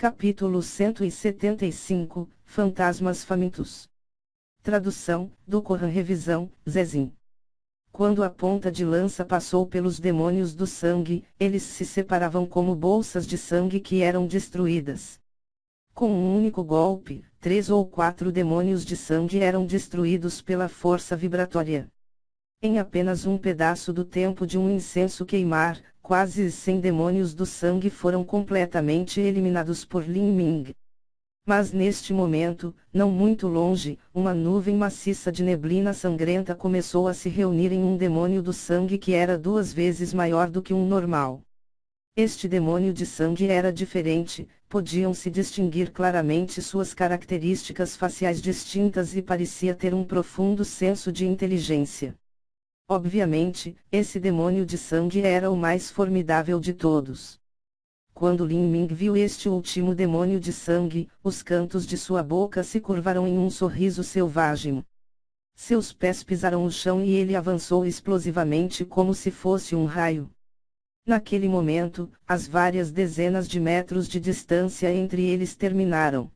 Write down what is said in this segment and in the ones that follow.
Capítulo 175, Fantasmas Famintos. Tradução, do Corã Revisão, Zezim. Quando a ponta de lança passou pelos demônios do sangue, eles se separavam como bolsas de sangue que eram destruídas. Com um único golpe, 3 ou 4 demônios de sangue eram destruídos pela força vibratória. Em apenas um pedaço do tempo de um incenso queimar, quase 100 demônios do sangue foram completamente eliminados por Lin Ming. Mas neste momento, não muito longe, uma nuvem maciça de neblina sangrenta começou a se reunir em um demônio do sangue que era 2 vezes maior do que um normal. Este demônio de sangue era diferente, podiam-se distinguir claramente suas características faciais distintas e parecia ter um profundo senso de inteligência. Obviamente, esse demônio de sangue era o mais formidável de todos. Quando Lin Ming viu este último demônio de sangue, os cantos de sua boca se curvaram em um sorriso selvagem. Seus pés pisaram o chão e ele avançou explosivamente como se fosse um raio. Naquele momento, as várias dezenas de metros de distância entre eles terminaram.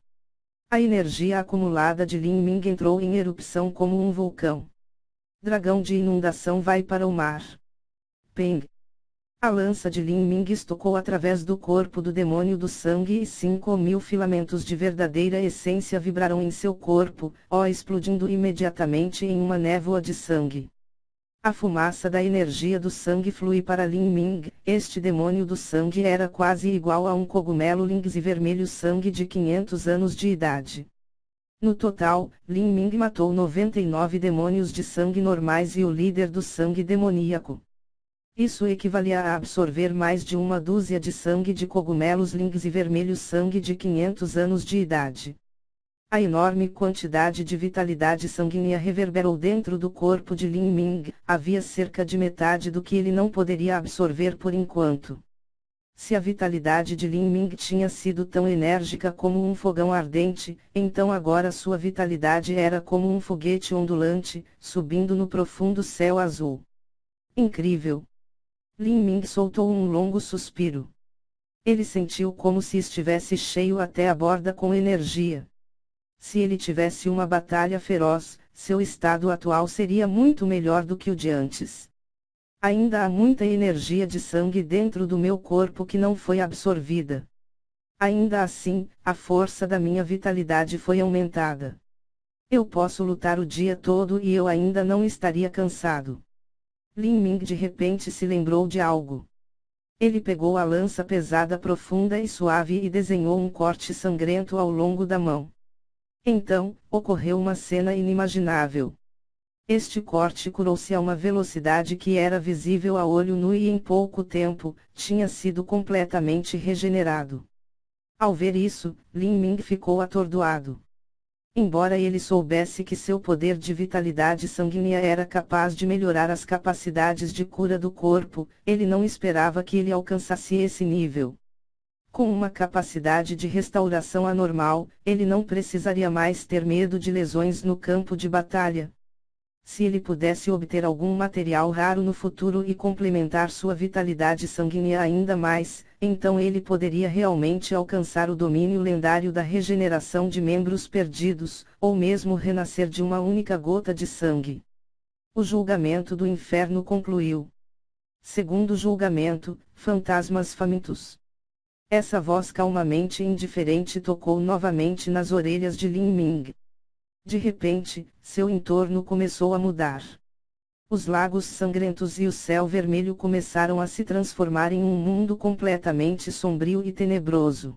A energia acumulada de Lin Ming entrou em erupção como um vulcão. Dragão de inundação vai para o mar. Peng! A lança de Lin Ming estocou através do corpo do demônio do sangue e 5.000 filamentos de verdadeira essência vibraram em seu corpo, explodindo imediatamente em uma névoa de sangue. A fumaça da energia do sangue flui para Lin Ming. Este demônio do sangue era quase igual a um cogumelo lynx e vermelho sangue de 500 anos de idade. No total, Lin Ming matou 99 demônios de sangue normais e o líder do sangue demoníaco. Isso equivalia a absorver mais de uma dúzia de sangue de cogumelos lynx e vermelho sangue de 500 anos de idade. A enorme quantidade de vitalidade sanguínea reverberou dentro do corpo de Lin Ming, havia cerca de metade do que ele não poderia absorver por enquanto. Se a vitalidade de Lin Ming tinha sido tão enérgica como um fogão ardente, então agora sua vitalidade era como um foguete ondulante, subindo no profundo céu azul. Incrível! Lin Ming soltou um longo suspiro. Ele sentiu como se estivesse cheio até a borda com energia. Se ele tivesse uma batalha feroz, seu estado atual seria muito melhor do que o de antes. Ainda há muita energia de sangue dentro do meu corpo que não foi absorvida. Ainda assim, a força da minha vitalidade foi aumentada. Eu posso lutar o dia todo e eu ainda não estaria cansado. Lin Ming de repente se lembrou de algo. Ele pegou a lança pesada profunda e suave e desenhou um corte sangrento ao longo da mão. Então, ocorreu uma cena inimaginável. Este corte curou-se a uma velocidade que era visível a olho nu e em pouco tempo, tinha sido completamente regenerado. Ao ver isso, Lin Ming ficou atordoado. Embora ele soubesse que seu poder de vitalidade sanguínea era capaz de melhorar as capacidades de cura do corpo, ele não esperava que ele alcançasse esse nível. Com uma capacidade de restauração anormal, ele não precisaria mais ter medo de lesões no campo de batalha. Se ele pudesse obter algum material raro no futuro e complementar sua vitalidade sanguínea ainda mais, então ele poderia realmente alcançar o domínio lendário da regeneração de membros perdidos, ou mesmo renascer de uma única gota de sangue. O julgamento do inferno concluiu. Segundo julgamento, fantasmas famintos. Essa voz calmamente indiferente tocou novamente nas orelhas de Lin Ming. De repente, seu entorno começou a mudar. Os lagos sangrentos e o céu vermelho começaram a se transformar em um mundo completamente sombrio e tenebroso.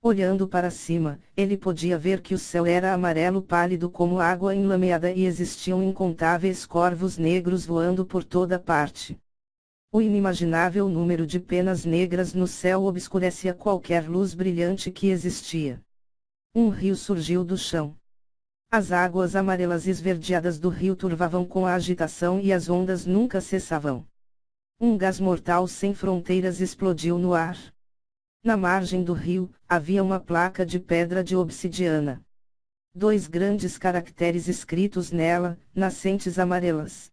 Olhando para cima, ele podia ver que o céu era amarelo pálido como água enlameada e existiam incontáveis corvos negros voando por toda parte. O inimaginável número de penas negras no céu obscurecia qualquer luz brilhante que existia. Um rio surgiu do chão. As águas amarelas esverdeadas do rio turvavam com a agitação e as ondas nunca cessavam. Um gás mortal sem fronteiras explodiu no ar. Na margem do rio, havia uma placa de pedra de obsidiana. 2 grandes caracteres escritos nela, nascentes amarelas.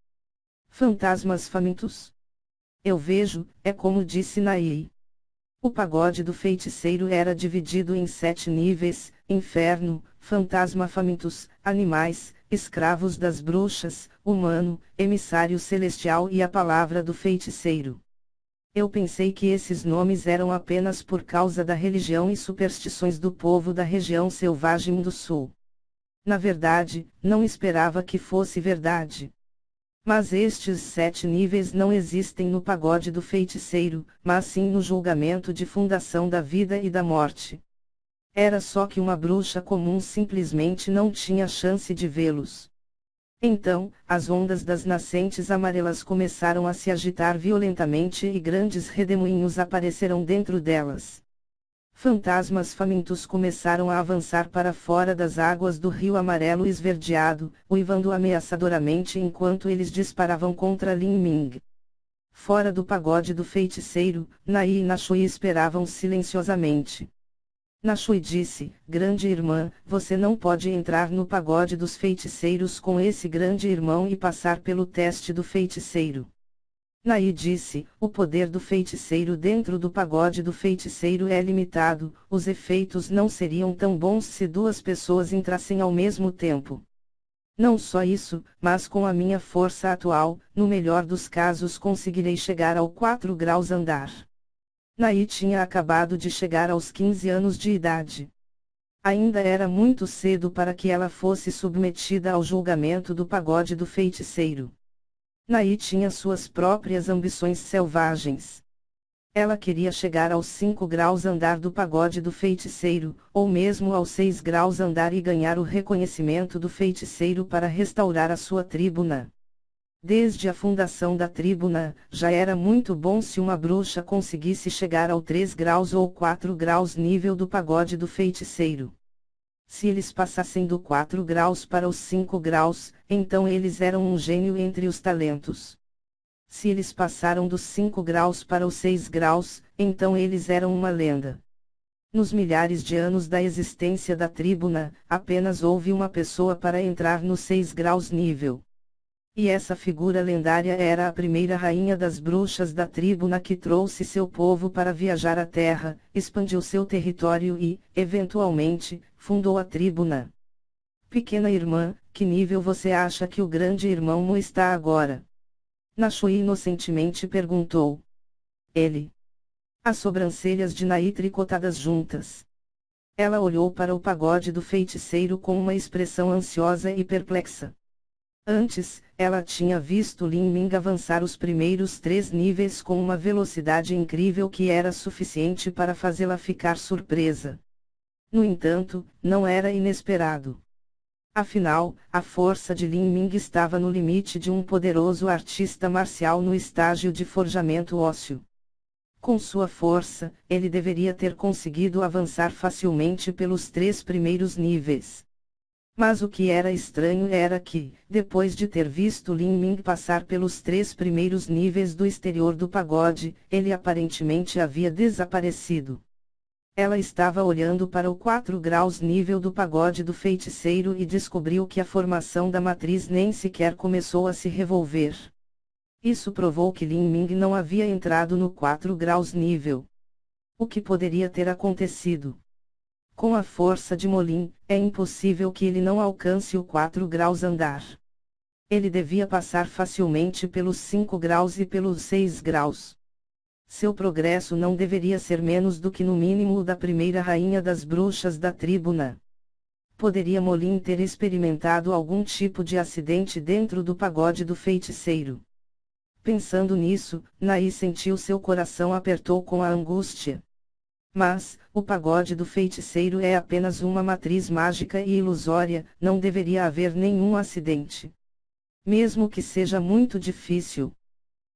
Fantasmas famintos. Eu vejo, é como disse Nai. O pagode do feiticeiro era dividido em 7 níveis: inferno, fantasma famintos, animais, escravos das bruxas, humano, emissário celestial e a palavra do feiticeiro. Eu pensei que esses nomes eram apenas por causa da religião e superstições do povo da região selvagem do sul. Na verdade, não esperava que fosse verdade. Mas estes 7 níveis não existem no pagode do feiticeiro, mas sim no julgamento de fundação da vida e da morte. Era só que uma bruxa comum simplesmente não tinha chance de vê-los. Então, as ondas das nascentes amarelas começaram a se agitar violentamente e grandes redemoinhos apareceram dentro delas. Fantasmas famintos começaram a avançar para fora das águas do rio amarelo esverdeado, uivando ameaçadoramente enquanto eles disparavam contra Lin Ming. Fora do pagode do feiticeiro, Nai e Nashui esperavam silenciosamente. Nashui disse: "Grande irmã, você não pode entrar no pagode dos feiticeiros com esse grande irmão e passar pelo teste do feiticeiro." Nai disse: "O poder do feiticeiro dentro do pagode do feiticeiro é limitado, os efeitos não seriam tão bons se 2 pessoas entrassem ao mesmo tempo. Não só isso, mas com a minha força atual, no melhor dos casos conseguirei chegar ao 4 graus andar." Nai tinha acabado de chegar aos 15 anos de idade. Ainda era muito cedo para que ela fosse submetida ao julgamento do pagode do feiticeiro. Nai tinha suas próprias ambições selvagens. Ela queria chegar aos 5 graus andar do pagode do feiticeiro, ou mesmo aos 6 graus andar e ganhar o reconhecimento do feiticeiro para restaurar a sua tribuna. Desde a fundação da tribuna, já era muito bom se uma bruxa conseguisse chegar ao 3 graus ou 4 graus nível do pagode do feiticeiro. Se eles passassem do 4 graus para os 5 graus, então eles eram um gênio entre os talentos. Se eles passaram dos 5 graus para os 6 graus, então eles eram uma lenda. Nos milhares de anos da existência da tribuna, apenas houve uma pessoa para entrar no 6 graus nível. E essa figura lendária era a primeira rainha das bruxas da tribuna que trouxe seu povo para viajar à terra, expandiu seu território e, eventualmente, fundou a tribuna. Pequena irmã, que nível você acha que o grande irmão Mu está agora? Nashui inocentemente perguntou. Ele. As sobrancelhas de Nai tricotadas juntas. Ela olhou para o pagode do feiticeiro com uma expressão ansiosa e perplexa. Antes, ela tinha visto Lin Ming avançar os primeiros 3 níveis com uma velocidade incrível que era suficiente para fazê-la ficar surpresa. No entanto, não era inesperado. Afinal, a força de Lin Ming estava no limite de um poderoso artista marcial no estágio de forjamento ósseo. Com sua força, ele deveria ter conseguido avançar facilmente pelos 3 primeiros níveis. Mas o que era estranho era que, depois de ter visto Lin Ming passar pelos 3 primeiros níveis do exterior do pagode, ele aparentemente havia desaparecido. Ela estava olhando para o 4 graus nível do pagode do feiticeiro e descobriu que a formação da matriz nem sequer começou a se revolver. Isso provou que Lin Ming não havia entrado no 4 graus nível. O que poderia ter acontecido? Com a força de Molin, é impossível que ele não alcance o 4 graus andar. Ele devia passar facilmente pelos 5 graus e pelos 6 graus. Seu progresso não deveria ser menos do que no mínimo o da primeira rainha das bruxas da tribuna. Poderia Molin ter experimentado algum tipo de acidente dentro do pagode do feiticeiro? Pensando nisso, Nai sentiu seu coração apertou com a angústia. Mas, o pagode do feiticeiro é apenas uma matriz mágica e ilusória, não deveria haver nenhum acidente. Mesmo que seja muito difícil.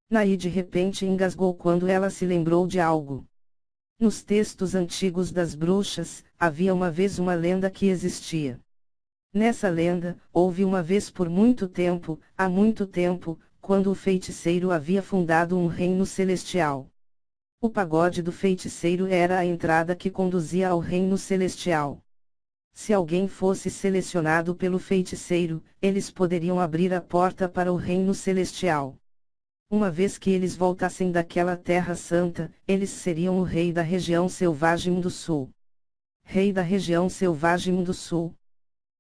Nai de repente engasgou quando ela se lembrou de algo. Nos textos antigos das bruxas, havia uma vez uma lenda que existia. Nessa lenda, houve uma vez por muito tempo, há muito tempo, quando o feiticeiro havia fundado um reino celestial. O pagode do feiticeiro era a entrada que conduzia ao reino celestial. Se alguém fosse selecionado pelo feiticeiro, eles poderiam abrir a porta para o reino celestial. Uma vez que eles voltassem daquela terra santa, eles seriam o rei da região selvagem do sul. Rei da região selvagem do sul.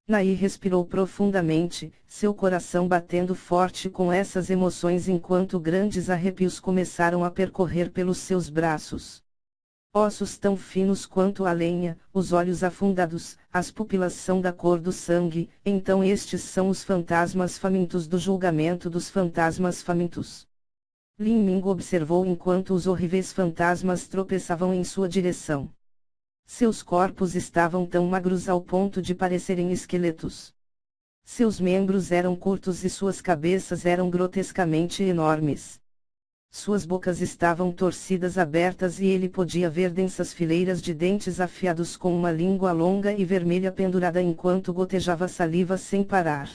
Nair respirou profundamente, seu coração batendo forte com essas emoções enquanto grandes arrepios começaram a percorrer pelos seus braços. Ossos tão finos quanto a lenha, os olhos afundados, as pupilas são da cor do sangue, então estes são os fantasmas famintos do julgamento dos fantasmas famintos. Lin Ming observou enquanto os horríveis fantasmas tropeçavam em sua direção. Seus corpos estavam tão magros ao ponto de parecerem esqueletos. Seus membros eram curtos e suas cabeças eram grotescamente enormes. Suas bocas estavam torcidas abertas e ele podia ver densas fileiras de dentes afiados com uma língua longa e vermelha pendurada enquanto gotejava saliva sem parar.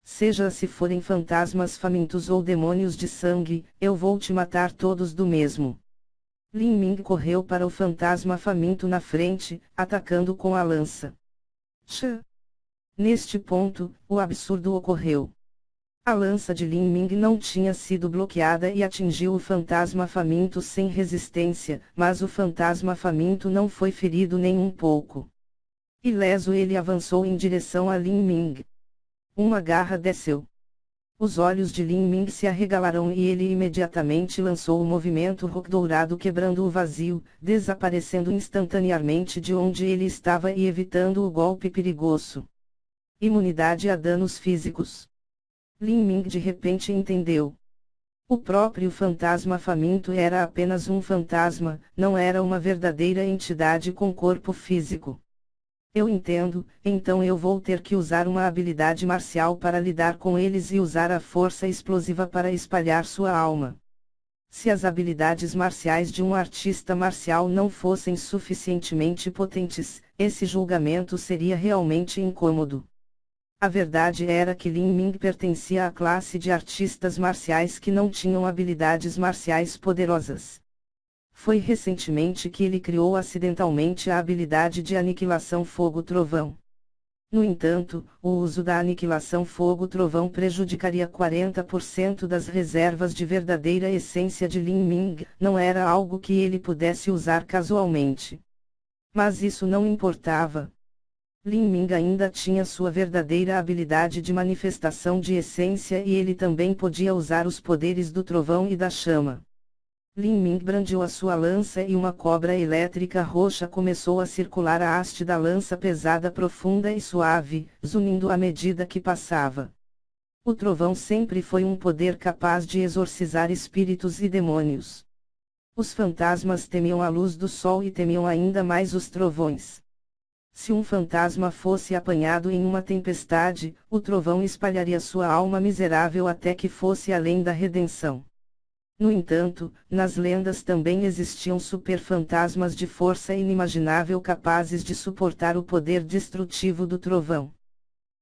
Seja se forem fantasmas famintos ou demônios de sangue, eu vou te matar todos do mesmo. Lin Ming correu para o fantasma faminto na frente, atacando com a lança. Neste ponto, o absurdo ocorreu. A lança de Lin Ming não tinha sido bloqueada e atingiu o fantasma faminto sem resistência, mas o fantasma faminto não foi ferido nem um pouco. Ileso ele avançou em direção a Lin Ming. Uma garra desceu. Os olhos de Lin Ming se arregalaram e ele imediatamente lançou o movimento rock dourado quebrando o vazio, desaparecendo instantaneamente de onde ele estava e evitando o golpe perigoso. Imunidade a danos físicos. Lin Ming de repente entendeu. O próprio fantasma faminto era apenas um fantasma, não era uma verdadeira entidade com corpo físico. Eu entendo, então eu vou ter que usar uma habilidade marcial para lidar com eles e usar a força explosiva para espalhar sua alma. Se as habilidades marciais de um artista marcial não fossem suficientemente potentes, esse julgamento seria realmente incômodo. A verdade era que Lin Ming pertencia à classe de artistas marciais que não tinham habilidades marciais poderosas. Foi recentemente que ele criou acidentalmente a habilidade de aniquilação fogo-trovão. No entanto, o uso da aniquilação fogo-trovão prejudicaria 40% das reservas de verdadeira essência de Lin Ming, não era algo que ele pudesse usar casualmente. Mas isso não importava. Lin Ming ainda tinha sua verdadeira habilidade de manifestação de essência e ele também podia usar os poderes do trovão e da chama. Lin Ming brandiu a sua lança e uma cobra elétrica roxa começou a circular a haste da lança pesada profunda e suave, zunindo à medida que passava. O trovão sempre foi um poder capaz de exorcizar espíritos e demônios. Os fantasmas temiam a luz do sol e temiam ainda mais os trovões. Se um fantasma fosse apanhado em uma tempestade, o trovão espalharia sua alma miserável até que fosse além da redenção. No entanto, nas lendas também existiam superfantasmas de força inimaginável capazes de suportar o poder destrutivo do trovão.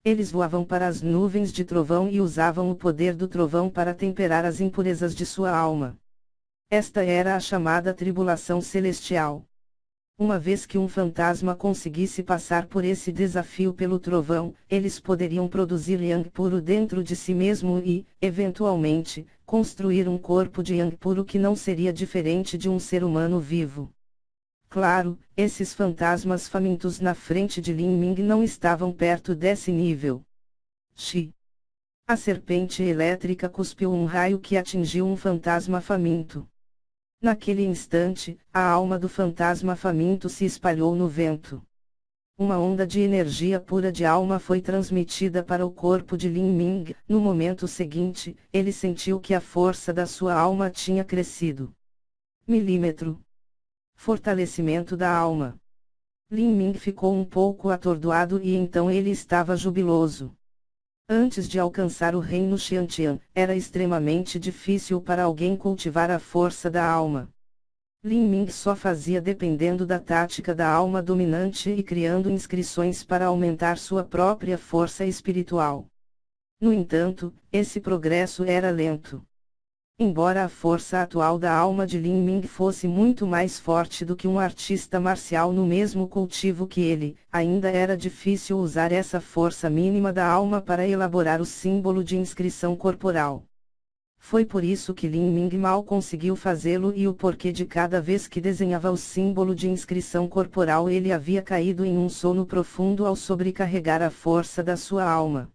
Eles voavam para as nuvens de trovão e usavam o poder do trovão para temperar as impurezas de sua alma. Esta era a chamada tribulação celestial. Uma vez que um fantasma conseguisse passar por esse desafio pelo trovão, eles poderiam produzir Yang puro dentro de si mesmo e, eventualmente, construir um corpo de Yang puro que não seria diferente de um ser humano vivo. Claro, esses fantasmas famintos na frente de Lin Ming não estavam perto desse nível. A serpente elétrica cuspiu um raio que atingiu um fantasma faminto. Naquele instante, a alma do fantasma faminto se espalhou no vento. Uma onda de energia pura de alma foi transmitida para o corpo de Lin Ming. No momento seguinte, ele sentiu que a força da sua alma tinha crescido. Fortalecimento da alma. Lin Ming ficou um pouco atordoado e então ele estava jubiloso. Antes de alcançar o reino Xiantian, era extremamente difícil para alguém cultivar a força da alma. Lin Ming só fazia dependendo da tática da alma dominante e criando inscrições para aumentar sua própria força espiritual. No entanto, esse progresso era lento. Embora a força atual da alma de Lin Ming fosse muito mais forte do que um artista marcial no mesmo cultivo que ele, ainda era difícil usar essa força mínima da alma para elaborar o símbolo de inscrição corporal. Foi por isso que Lin Ming mal conseguiu fazê-lo e o porquê de cada vez que desenhava o símbolo de inscrição corporal ele havia caído em um sono profundo ao sobrecarregar a força da sua alma.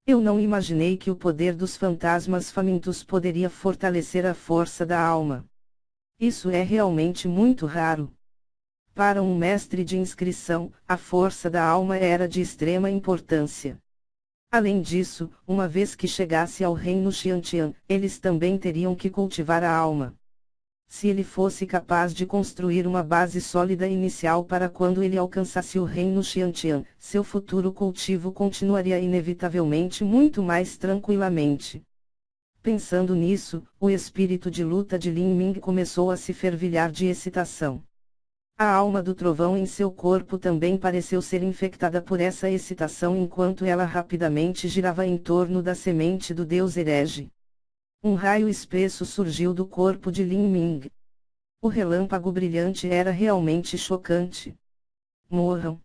Eu não imaginei que o poder dos fantasmas famintos poderia fortalecer a força da alma. Isso é realmente muito raro. Para um mestre de inscrição, a força da alma era de extrema importância. Além disso, uma vez que chegasse ao reino Xiantian, eles também teriam que cultivar a alma. Se ele fosse capaz de construir uma base sólida inicial para quando ele alcançasse o reino Xiantian, seu futuro cultivo continuaria inevitavelmente muito mais tranquilamente. Pensando nisso, o espírito de luta de Lin Ming começou a se fervilhar de excitação. A alma do trovão em seu corpo também pareceu ser infectada por essa excitação enquanto ela rapidamente girava em torno da semente do deus herege. Um raio espesso surgiu do corpo de Lin Ming. O relâmpago brilhante era realmente chocante. Morram!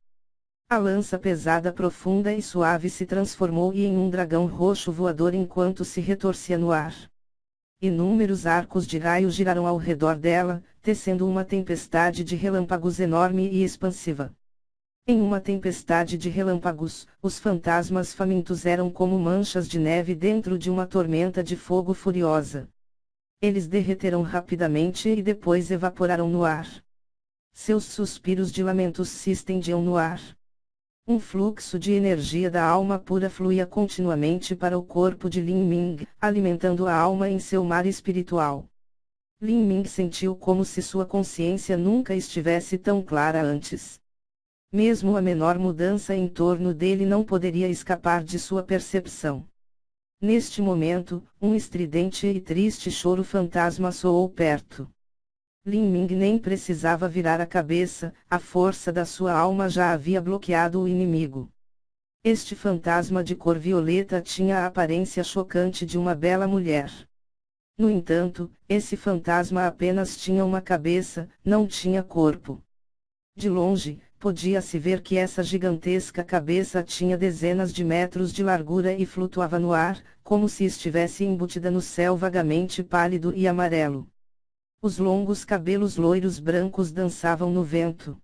A lança pesada, profunda e suave se transformou em um dragão roxo voador enquanto se retorcia no ar. Inúmeros arcos de raios giraram ao redor dela, tecendo uma tempestade de relâmpagos enorme e expansiva. Em uma tempestade de relâmpagos, os fantasmas famintos eram como manchas de neve dentro de uma tormenta de fogo furiosa. Eles derreteram rapidamente e depois evaporaram no ar. Seus suspiros de lamentos se estendiam no ar. Um fluxo de energia da alma pura fluía continuamente para o corpo de Lin Ming, alimentando a alma em seu mar espiritual. Lin Ming sentiu como se sua consciência nunca estivesse tão clara antes. Mesmo a menor mudança em torno dele não poderia escapar de sua percepção. Neste momento, um estridente e triste choro fantasma soou perto. Lin Ming nem precisava virar a cabeça, a força da sua alma já havia bloqueado o inimigo. Este fantasma de cor violeta tinha a aparência chocante de uma bela mulher. No entanto, esse fantasma apenas tinha uma cabeça, não tinha corpo. De longe, podia-se ver que essa gigantesca cabeça tinha dezenas de metros de largura e flutuava no ar, como se estivesse embutida no céu vagamente pálido e amarelo. Os longos cabelos loiros brancos dançavam no vento.